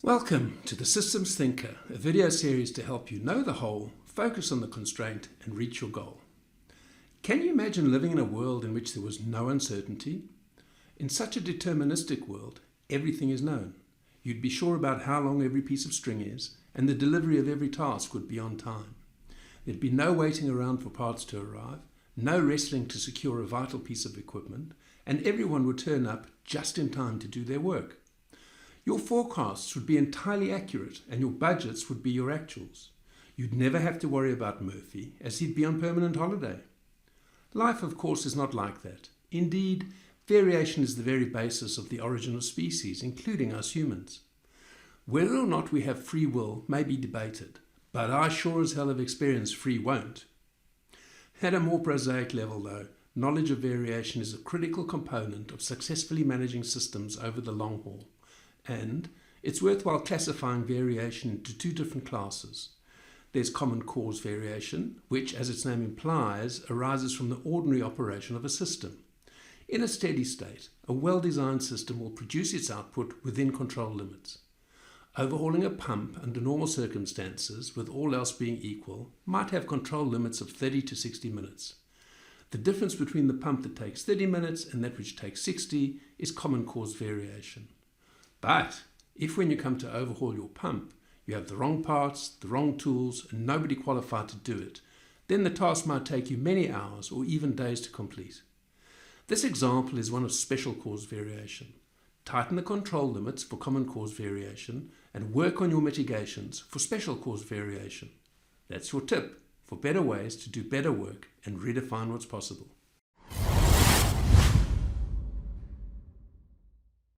Welcome to The Systems Thinker, a video series to help you know the whole, focus on the constraint, and reach your goal. Can you imagine living in a world in which there was no uncertainty? In such a deterministic world, everything is known. You'd be sure about how long every piece of string is, and the delivery of every task would be on time. There'd be no waiting around for parts to arrive, no wrestling to secure a vital piece of equipment, and everyone would turn up just in time to do their work. Your forecasts would be entirely accurate, and your budgets would be your actuals. You'd never have to worry about Murphy, as he'd be on permanent holiday. Life, of course, is not like that. Indeed, variation is the very basis of the origin of species, including us humans. Whether or not we have free will may be debated, but I sure as hell have experienced free won't. At a more prosaic level, though, knowledge of variation is a critical component of successfully managing systems over the long haul. And it's worthwhile classifying variation into two different classes. There's common cause variation, which, as its name implies, arises from the ordinary operation of a system. In a steady state, a well-designed system will produce its output within control limits. Overhauling a pump under normal circumstances, with all else being equal, might have control limits of 30 to 60 minutes. The difference between the pump that takes 30 minutes and that which takes 60 is common cause variation. But if when you come to overhaul your pump, you have the wrong parts, the wrong tools, and nobody qualified to do it, then the task might take you many hours or even days to complete. This example is one of special cause variation. Tighten the control limits for common cause variation and work on your mitigations for special cause variation. That's your tip for better ways to do better work and redefine what's possible.